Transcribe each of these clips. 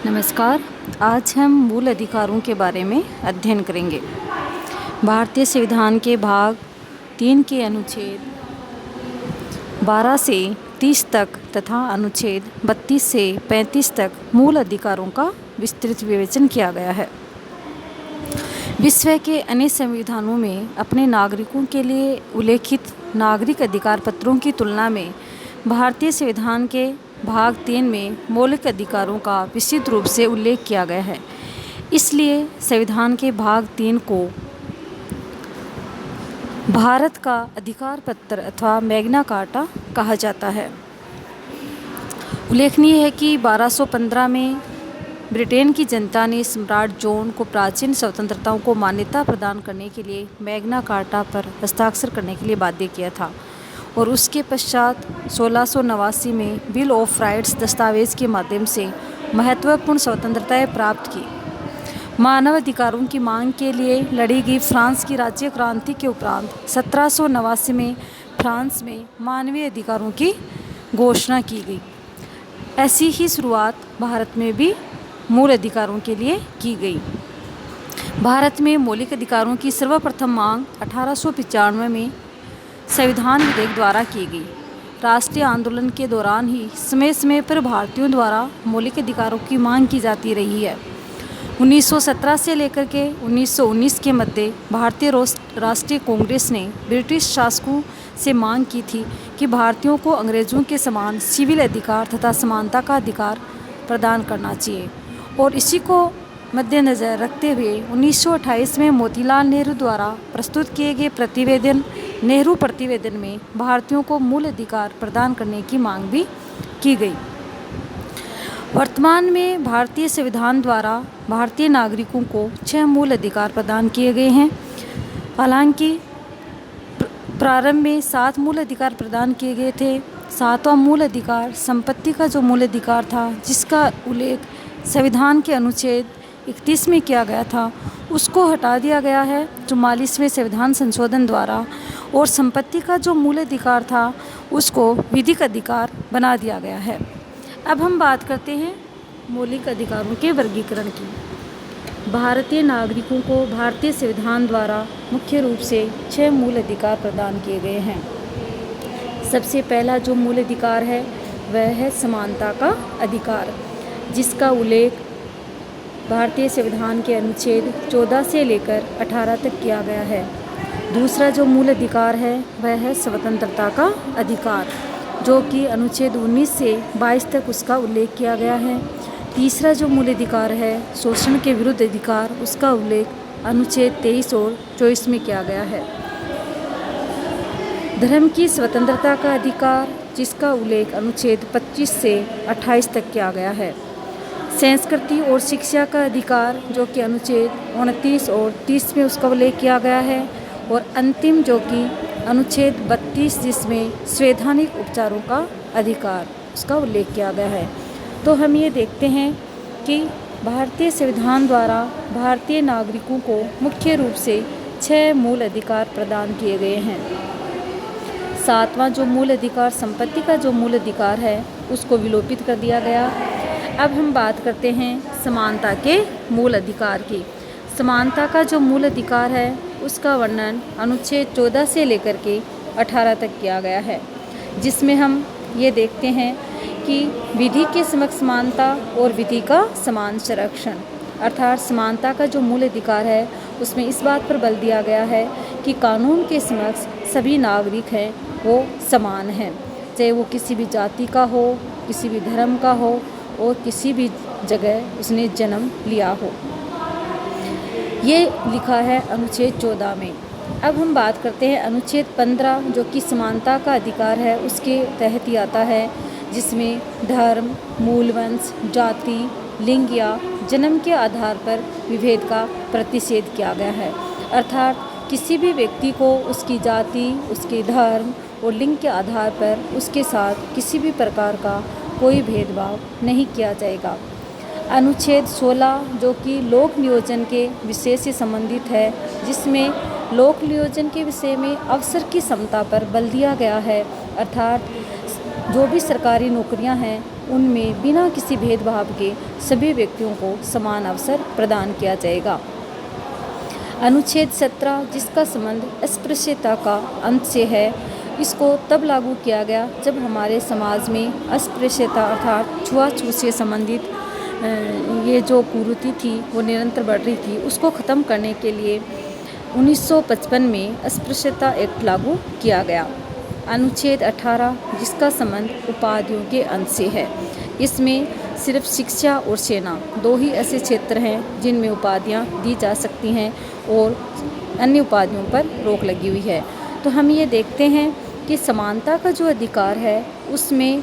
नमस्कार। आज हम मूल अधिकारों के बारे में अध्ययन करेंगे। भारतीय संविधान के भाग 3 के अनुच्छेद 12 से 30 तक तथा अनुच्छेद 32 से 35 तक मूल अधिकारों का विस्तृत विवेचन किया गया है। विश्व के अन्य संविधानों में अपने नागरिकों के लिए उल्लेखित नागरिक अधिकार पत्रों की तुलना में भारतीय संविधान के भाग 3 में मौलिक अधिकारों का विस्तृत रूप से उल्लेख किया गया है। इसलिए संविधान के भाग 3 को भारत का अधिकार पत्र अथवा मैग्ना कार्टा कहा जाता है। उल्लेखनीय है कि 1215 में ब्रिटेन की जनता ने सम्राट जॉन को प्राचीन स्वतंत्रताओं को मान्यता प्रदान करने के लिए मैग्ना कार्टा पर हस्ताक्षर करने के लिए बाध्य किया था और उसके पश्चात 1689 में बिल ऑफ राइट्स दस्तावेज के माध्यम से महत्वपूर्ण स्वतंत्रताएं प्राप्त की। मानव अधिकारों की मांग के लिए लड़ी गई फ्रांस की राज्य क्रांति के उपरांत 1789 में फ्रांस में मानवीय अधिकारों की घोषणा की गई। ऐसी ही शुरुआत भारत में भी मूल अधिकारों के लिए की गई। भारत में मौलिक अधिकारों की सर्वप्रथम मांग 1895 में संविधान विधेयक द्वारा की गई। राष्ट्रीय आंदोलन के दौरान ही समय समय पर भारतीयों द्वारा मौलिक अधिकारों की मांग की जाती रही है। 1917 से लेकर के 1919 के मध्य भारतीय राष्ट्रीय कांग्रेस ने ब्रिटिश शासकों से मांग की थी कि भारतीयों को अंग्रेजों के समान सिविल अधिकार तथा समानता का अधिकार प्रदान करना चाहिए और इसी को मद्देनज़र रखते हुए 1928 में मोतीलाल नेहरू द्वारा प्रस्तुत किए गए नेहरू प्रतिवेदन में भारतीयों को मूल अधिकार प्रदान करने की मांग भी की गई। वर्तमान में भारतीय संविधान द्वारा भारतीय नागरिकों को 6 मूल अधिकार प्रदान किए गए हैं। हालांकि प्रारंभ में 7 मूल अधिकार प्रदान किए गए थे। 7वां मूल अधिकार संपत्ति का जो मूल अधिकार था, जिसका उल्लेख संविधान के अनुच्छेद 31 में किया गया था, उसको हटा दिया गया है 44वें संविधान संशोधन द्वारा और संपत्ति का जो मूल अधिकार था उसको विधिक अधिकार बना दिया गया है। अब हम बात करते हैं मौलिक अधिकारों के वर्गीकरण की। भारतीय नागरिकों को भारतीय संविधान द्वारा मुख्य रूप से 6 मूल अधिकार प्रदान किए गए हैं। सबसे पहला जो मूल अधिकार है वह है समानता का अधिकार, जिसका उल्लेख भारतीय संविधान के अनुच्छेद 14 से लेकर 18 तक किया गया है। दूसरा जो मूल अधिकार है वह है स्वतंत्रता का अधिकार, जो कि अनुच्छेद 19 से 22 तक उसका उल्लेख किया गया है। तीसरा जो मूल अधिकार है शोषण के विरुद्ध अधिकार, उसका उल्लेख अनुच्छेद 23 और 24 में किया गया है। धर्म की स्वतंत्रता का अधिकार, जिसका उल्लेख अनुच्छेद 25 से 28 तक किया गया है। संस्कृति और शिक्षा का अधिकार, जो कि अनुच्छेद 29 और 30 में उसका उल्लेख किया गया है। और अंतिम जो कि अनुच्छेद 32, जिसमें संवैधानिक उपचारों का अधिकार, उसका उल्लेख किया गया है। तो हम ये देखते हैं कि भारतीय संविधान द्वारा भारतीय नागरिकों को मुख्य रूप से 6 मूल अधिकार प्रदान किए गए हैं। 7वां जो मूल अधिकार संपत्ति का जो मूल अधिकार है उसको विलोपित कर दिया गया। अब हम बात करते हैं समानता के मूल अधिकार की। समानता का जो मूल अधिकार है उसका वर्णन अनुच्छेद 14 से लेकर के 18 तक किया गया है, जिसमें हम ये देखते हैं कि विधि के समक्ष समानता और विधि का समान संरक्षण, अर्थात समानता का जो मूल अधिकार है उसमें इस बात पर बल दिया गया है कि कानून के समक्ष सभी नागरिक हैं वो समान हैं, चाहे वो किसी भी जाति का हो, किसी भी धर्म का हो और किसी भी जगह उसने जन्म लिया हो। ये लिखा है अनुच्छेद 14 में। अब हम बात करते हैं अनुच्छेद 15, जो कि समानता का अधिकार है, उसके तहत ही आता है, जिसमें धर्म, मूलवंश, जाति, लिंग या जन्म के आधार पर विभेद का प्रतिषेध किया गया है। अर्थात किसी भी व्यक्ति को उसकी जाति, उसके धर्म और लिंग के आधार पर उसके साथ किसी भी प्रकार का कोई भेदभाव नहीं किया जाएगा। अनुच्छेद 16, जो कि लोक नियोजन के विषय से संबंधित है, जिसमें लोक नियोजन के विषय में अवसर की समता पर बल दिया गया है। अर्थात जो भी सरकारी नौकरियां हैं उनमें बिना किसी भेदभाव के सभी व्यक्तियों को समान अवसर प्रदान किया जाएगा। अनुच्छेद 17 जिसका संबंध अस्पृश्यता का अंत से है, इसको तब लागू किया गया जब हमारे समाज में अस्पृश्यता अर्थात छुआछूत से संबंधित ये जो कुरीति थी वो निरंतर बढ़ रही थी, उसको ख़त्म करने के लिए 1955 में अस्पृश्यता एक्ट लागू किया गया। अनुच्छेद 18 जिसका संबंध उपाधियों के अंत से है, इसमें सिर्फ शिक्षा और सेना दो ही ऐसे क्षेत्र हैं जिनमें उपाधियां दी जा सकती हैं और अन्य उपाधियों पर रोक लगी हुई है। तो हम ये देखते हैं कि समानता का जो अधिकार है उसमें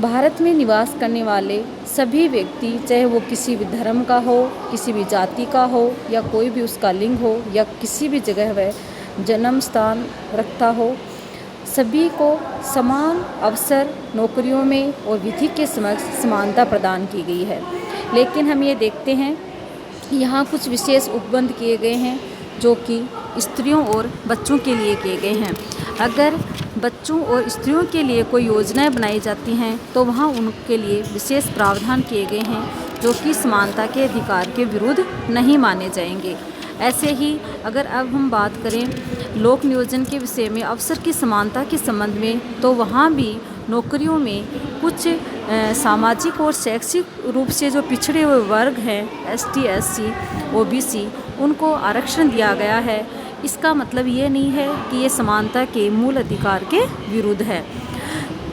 भारत में निवास करने वाले सभी व्यक्ति, चाहे वो किसी भी धर्म का हो, किसी भी जाति का हो या कोई भी उसका लिंग हो या किसी भी जगह वह जन्म स्थान रखता हो, सभी को समान अवसर नौकरियों में और विधि के समक्ष समानता प्रदान की गई है। लेकिन हम ये देखते हैं कि यहाँ कुछ विशेष उपबंध किए गए हैं जो कि स्त्रियों और बच्चों के लिए किए गए हैं। अगर बच्चों और स्त्रियों के लिए कोई योजनाएं बनाई जाती हैं तो वहाँ उनके लिए विशेष प्रावधान किए गए हैं जो कि समानता के अधिकार के विरुद्ध नहीं माने जाएंगे। ऐसे ही अगर अब हम बात करें लोक नियोजन के विषय में अवसर की समानता के संबंध में, तो वहाँ भी नौकरियों में कुछ सामाजिक और शैक्षिक रूप से जो पिछड़े हुए वर्ग हैं ST SC OBC, उनको आरक्षण दिया गया है। इसका मतलब ये नहीं है कि ये समानता के मूल अधिकार के विरुद्ध है।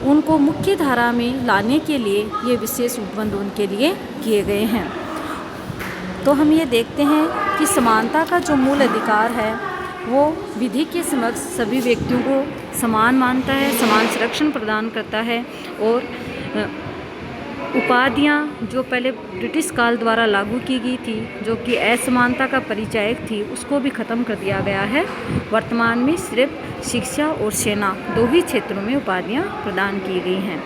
उनको मुख्य धारा में लाने के लिए ये विशेष उपबंध उनके लिए किए गए हैं। तो हम ये देखते हैं कि समानता का जो मूल अधिकार है वो विधि के समक्ष सभी व्यक्तियों को समान मानता है, समान संरक्षण प्रदान करता है और उपाधियाँ जो पहले ब्रिटिश काल द्वारा लागू की गई थी, जो कि असमानता का परिचायक थी, उसको भी ख़त्म कर दिया गया है। वर्तमान में सिर्फ शिक्षा और सेना दो ही क्षेत्रों में उपाधियाँ प्रदान की गई हैं।